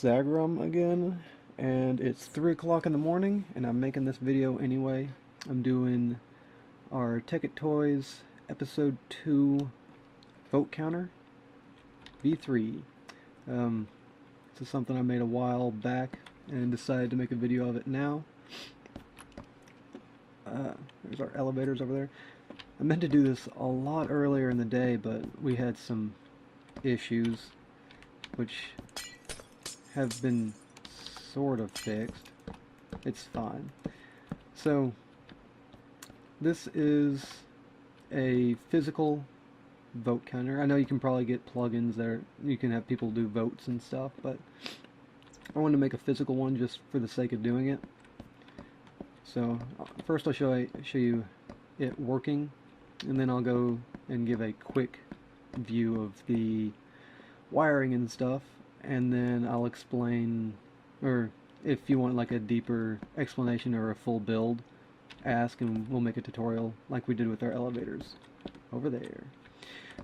Zagrom again, and it's 3 o'clock in the morning, and I'm making this video anyway. I'm doing our Tekkit Toys Episode 2 Vote Counter V3. This is something I made a while back and decided to make a video of it now. There's our elevators over there. I meant to do this a lot earlier in the day, but we had some issues which have been sort of fixed. It's fine. So this is a physical vote counter. I know you can probably get plugins that you can have people do votes and stuff, but I wanted to make a physical one just for the sake of doing it. So first I'll show you it working, and then I'll go and give a quick view of the wiring and stuff, and then I'll explain, or if you want like a deeper explanation or a full build, ask and we'll make a tutorial like we did with our elevators over there.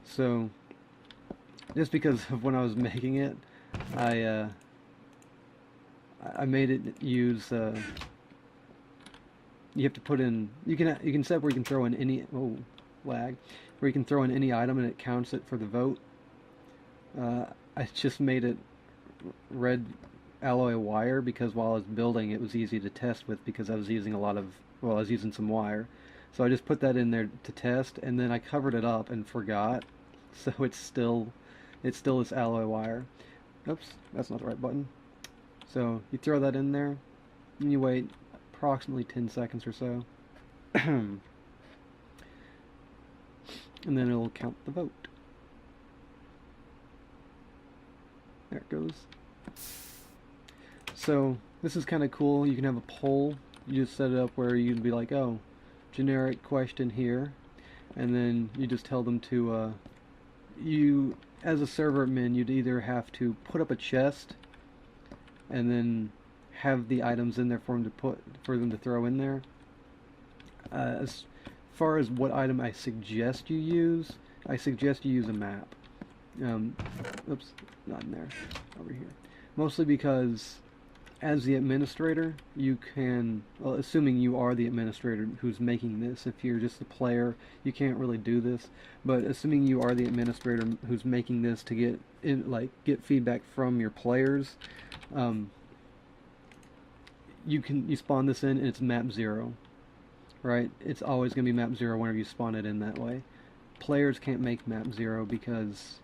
So just because of when I was making it, I made it use you have to put in, you can set where you can throw in any where you can throw in any item and it counts it for the vote. I just made it red alloy wire because while I was building it was easy to test with, because I was using I was using some wire. So I just put that in there to test, and then I covered it up and forgot. So it's still this alloy wire. Oops, that's not the right button. So you throw that in there and you wait approximately 10 seconds or so. And then it'll count the vote. There it goes. So this is kind of cool. You can have a poll. You just set it up where you'd be like, oh, generic question here, and then you just tell them to you as a server admin, you'd either have to put up a chest and then have the items in there for them to throw in there. As far as what item I suggest you use a map. Oops, not in there, over here. Mostly because as the administrator, you can, well, assuming you are the administrator who's making this, if you're just a player, you can't really do this, but assuming you are the administrator who's making this to get feedback from your players, you spawn this in and it's map 0, right? It's always going to be map 0 whenever you spawn it in that way. Players can't make map 0 because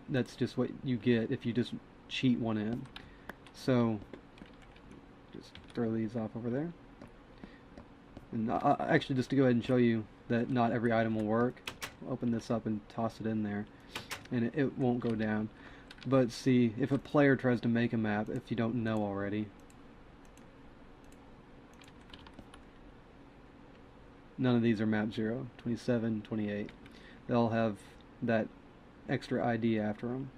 that's just what you get if you just cheat one in. So just throw these off over there. And actually, just to go ahead and show you that not every item will work, I'll open this up and toss it in there, and it won't go down. But see, if a player tries to make a map, if you don't know already, none of these are map 0, 27, 28. They'll have that extra ID after them.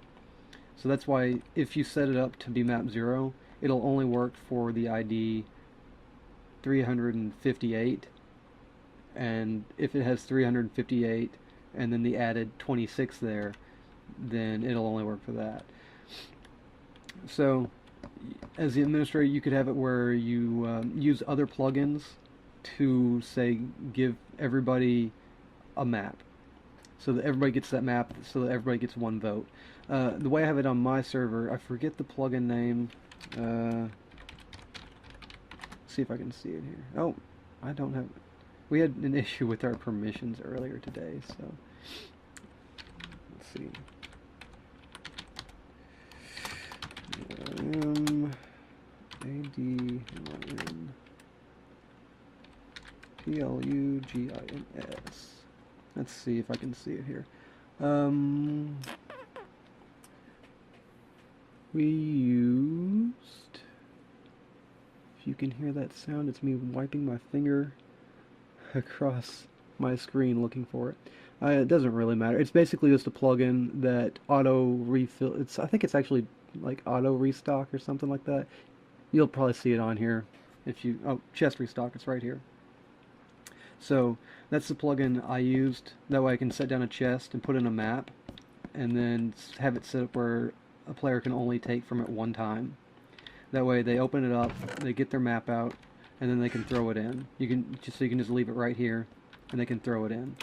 So that's why if you set it up to be map 0, it'll only work for the ID 358, and if it has 358 and then the added 26 there, then it'll only work for that. So as the administrator, you could have it where you use other plugins to, say, give everybody a map, so that everybody gets that map, so that everybody gets one vote. The way I have it on my server, I forget the plugin name. See if I can see it here. Oh, I don't have... We had an issue with our permissions earlier today, so... Let's see. ADLN PLUGINS. Let's see if I can see it here. We used, if you can hear that sound, it's me wiping my finger across my screen looking for it. It doesn't really matter. It's basically just a plugin that auto refill. I think it's actually like auto restock or something like that. You'll probably see it on here if you, chest restock, it's right here. So that's the plugin I used. That way I can set down a chest and put in a map, and then have it set up where a player can only take from it one time. That way they open it up, they get their map out, and then they can throw it in. You can just leave it right here, and they can throw it in.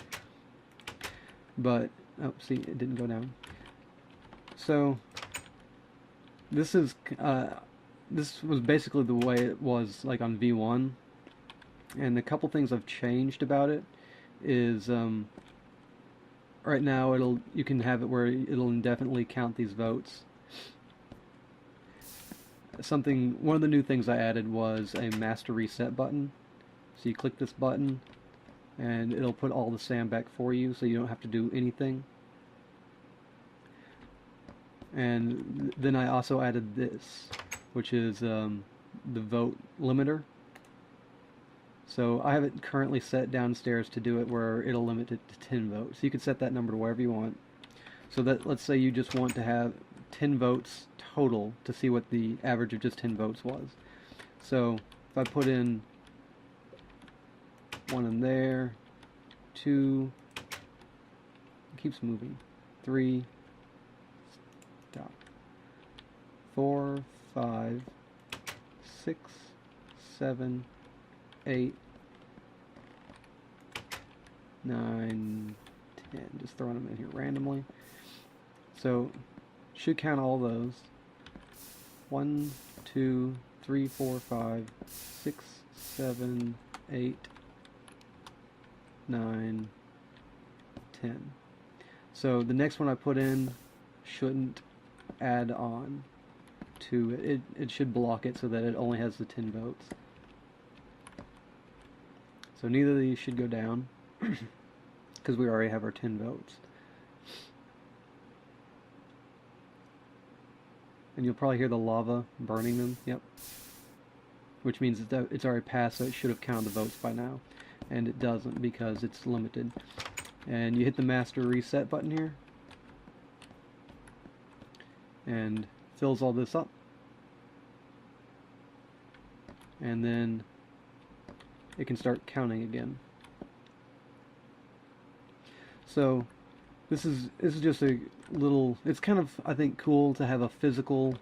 But oh, see, it didn't go down. So this is this was basically the way it was like on V1, and the couple things I've changed about it is right now you can have it where it'll indefinitely count these votes. One of the new things I added was a master reset button. So you click this button and it'll put all the sand back for you, so you don't have to do anything. And then I also added this, which is the vote limiter. So I have it currently set downstairs to do it where it'll limit it to 10 votes. You can set that number to wherever you want. So that, let's say you just want to have 10 votes total to see what the average of just 10 votes was. So if I put in 1 in there, 2, it keeps moving, 3, stop, 4, 5, 6, 7, 8, 9, 10, just throwing them in here randomly. So should count all those. 1, 2, 3, 4, 5, 6, 7, 8, 9, 10. So the next one I put in shouldn't add on to it. It should block it so that it only has the 10 votes. So neither of these should go down because we already have our 10 votes. And you'll probably hear the lava burning them. Yep. Which means it's already passed, so it should have counted the votes by now. And it doesn't because it's limited. And you hit the master reset button here. And fills all this up. And then it can start counting again. So this is just a little, it's kind of, I think, cool to have a physical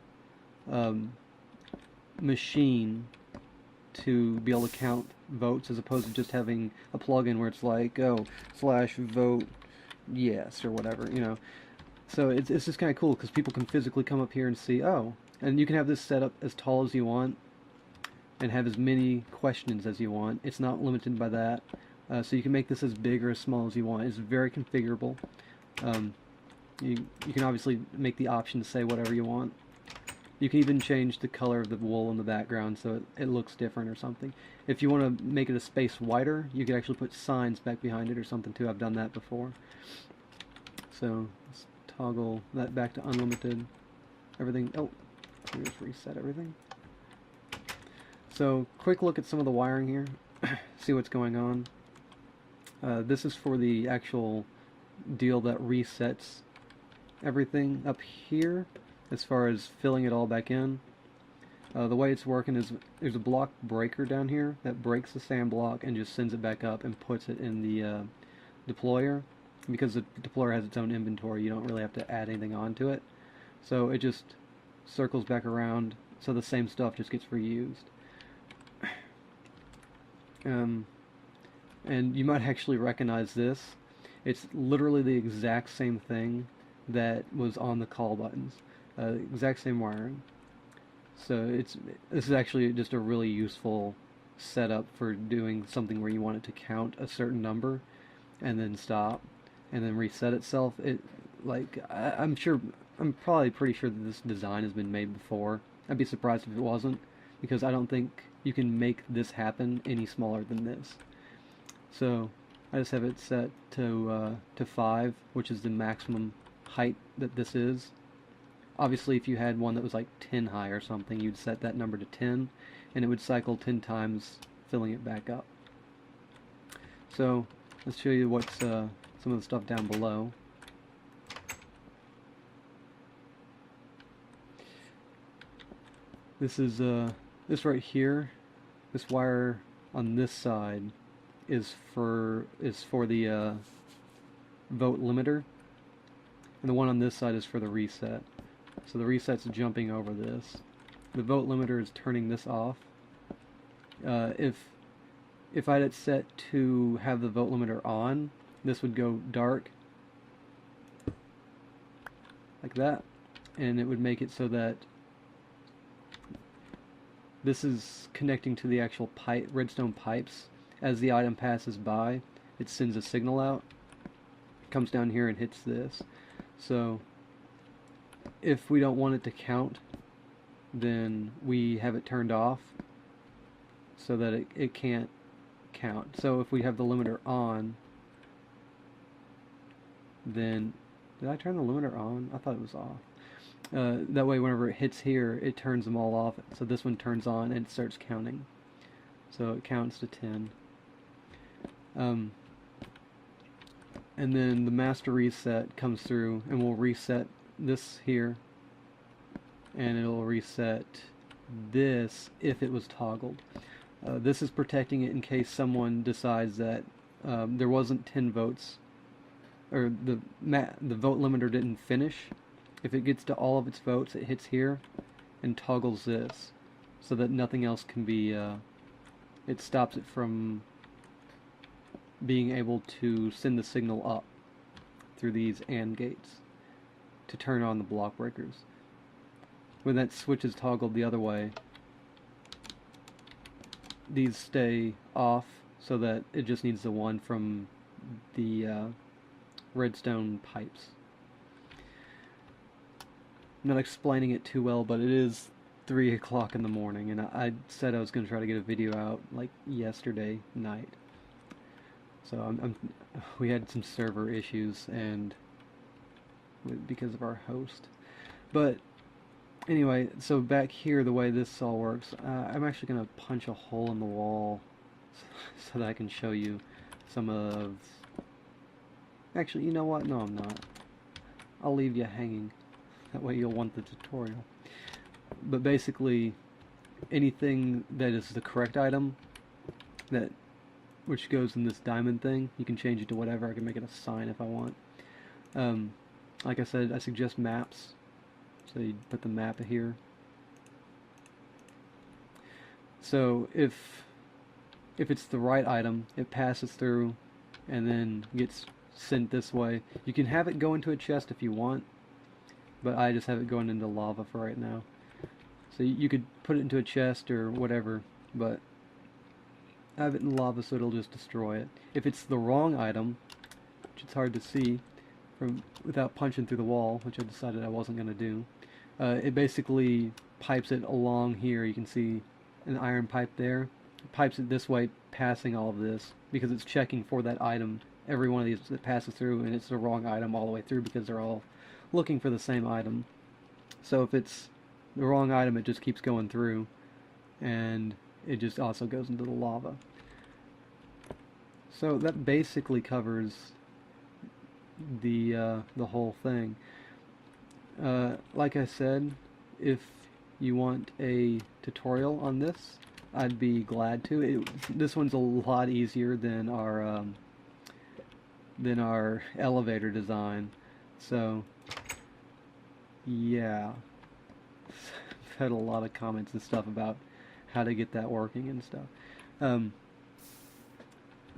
machine to be able to count votes as opposed to just having a plugin where it's like, oh, /vote yes or whatever, you know. So it's just kind of cool because people can physically come up here and see, oh, and you can have this set up as tall as you want and have as many questions as you want. It's not limited by that. So you can make this as big or as small as you want. It's very configurable. You can obviously make the option to say whatever you want. You can even change the color of the wool in the background so it looks different or something. If you want to make it a space wider, you can actually put signs back behind it or something too. I've done that before. So let's toggle that back to unlimited. Everything. Oh, let me just reset everything. So quick look at some of the wiring here. See what's going on. This is for the actual deal that resets everything up here as far as filling it all back in. The way it's working is there's a block breaker down here that breaks the sand block and just sends it back up and puts it in the deployer. Because the deployer has its own inventory, you don't really have to add anything onto it. So it just circles back around, so the same stuff just gets reused. And you might actually recognize this. It's literally the exact same thing that was on the call buttons. Exact same wiring. So this is actually just a really useful setup for doing something where you want it to count a certain number and then stop and then reset itself. I'm probably pretty sure that this design has been made before. I'd be surprised if it wasn't, because I don't think you can make this happen any smaller than this. So I just have it set to 5, which is the maximum height that this is. Obviously, if you had one that was like 10 high or something, you'd set that number to 10, and it would cycle 10 times, filling it back up. So let's show you what's some of the stuff down below. This is this right here. This wire on this side is for the vote limiter, and the one on this side is for the reset. So the reset's jumping over this. The vote limiter is turning this off. If I had it set to have the vote limiter on, this would go dark, like that, and it would make it so that this is connecting to the actual redstone pipes. As the item passes by, it sends a signal out, comes down here and hits this. So if we don't want it to count, then we have it turned off so that it can't count. So if we have the limiter on, then... Did I turn the limiter on? I thought it was off. That way whenever it hits here, it turns them all off. So this one turns on and it starts counting. So it counts to 10. And then the master reset comes through and will reset this here. And it'll reset this if it was toggled. This is protecting it in case someone decides that there wasn't 10 votes, or the vote limiter didn't finish. If it gets to all of its votes, it hits here and toggles this so that nothing else can be, it stops it from being able to send the signal up through these AND gates to turn on the block breakers. When that switch is toggled the other way, these stay off so that it just needs the one from the redstone pipes. I'm not explaining it too well, but it is 3 o'clock in the morning, and I said I was going to try to get a video out like yesterday night. So we had some server issues and because of our host. But anyway, so back here, the way this all works, I'm actually going to punch a hole in the wall so that I can show you some of... Actually, you know what? No, I'm not. I'll leave you hanging. That way you'll want the tutorial. But basically, anything that is the correct item, which goes in this diamond thing, you can change it to whatever. I can make it a sign if I want. Like I said, I suggest maps. So you put the map here. So if it's the right item, it passes through and then gets sent this way. You can have it go into a chest if you want, but I just have it going into lava for right now. So you could put it into a chest or whatever, but I have it in lava so it'll just destroy it. If it's the wrong item, which it's hard to see without punching through the wall, which I decided I wasn't going to do, it basically pipes it along here. You can see an iron pipe there. It pipes it this way, passing all of this, because it's checking for that item. Every one of these that passes through, and it's the wrong item all the way through because they're all looking for the same item. So if it's the wrong item, it just keeps going through, and it just also goes into the lava. So that basically covers the whole thing. Like I said, if you want a tutorial on this, I'd be glad to. This one's a lot easier than our elevator design. So yeah, I've had a lot of comments and stuff about how to get that working and stuff.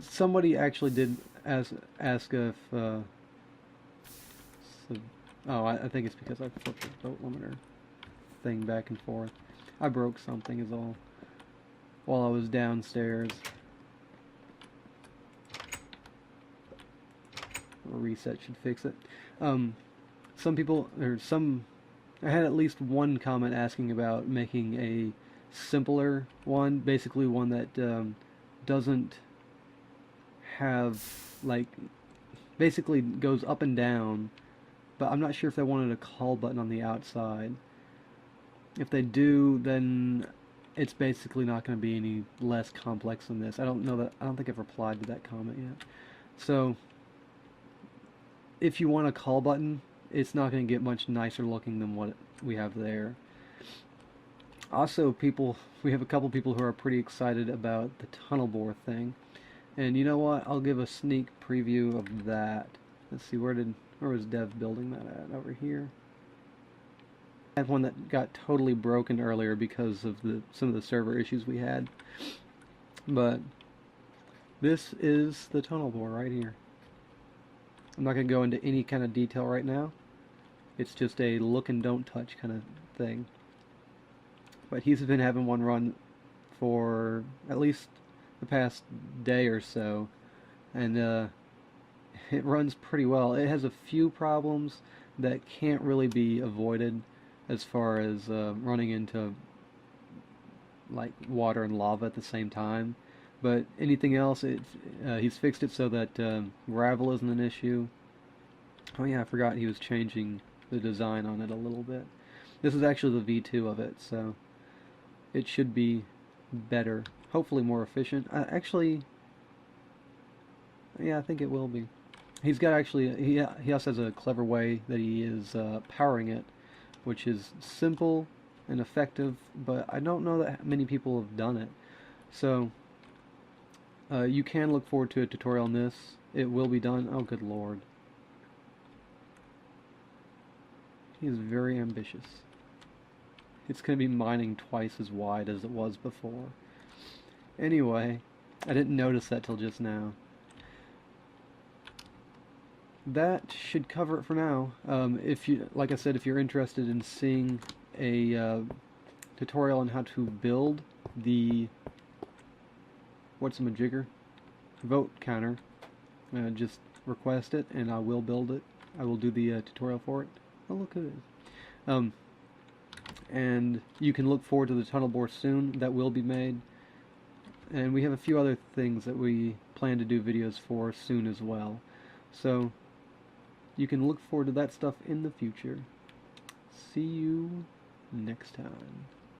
Somebody actually did ask if I think it's because I flipped the vote limiter thing back and forth. I broke something is all while I was downstairs. A reset should fix it. I had at least one comment asking about making a simpler one, basically one that doesn't have, like, basically goes up and down, but I'm not sure if they wanted a call button on the outside. If they do, then it's basically not going to be any less complex than this. I don't think I've replied to that comment yet. So if you want a call button, it's not going to get much nicer looking than what we have there. Also, we have a couple people who are pretty excited about the tunnel bore thing. And you know what? I'll give a sneak preview of that. Let's see, where was Dev building that at? Over here. I had one that got totally broken earlier because of some of the server issues we had. But this is the tunnel bore right here. I'm not going to go into any kind of detail right now. It's just a look and don't touch kind of thing. But he's been having one run for at least the past day or so, and it runs pretty well. It has a few problems that can't really be avoided as far as running into like water and lava at the same time. But anything else, he's fixed it so that gravel isn't an issue. Oh yeah, I forgot he was changing the design on it a little bit. This is actually the V2 of it, so it should be better. Hopefully more efficient. Actually, yeah, I think it will be. He's got actually, he also has a clever way that he is powering it, which is simple and effective, but I don't know that many people have done it. So, you can look forward to a tutorial on this. It will be done. Oh, good lord. He is very ambitious. It's going to be mining twice as wide as it was before. Anyway, I didn't notice that till just now. That should cover it for now. If you, like I said, if you're interested in seeing a tutorial on how to build the what's-a-majigger vote counter, just request it and I will build it. I will do the tutorial for it. Oh, look at it. And you can look forward to the tunnel bore soon. That will be made. And we have a few other things that we plan to do videos for soon as well. So you can look forward to that stuff in the future. See you next time.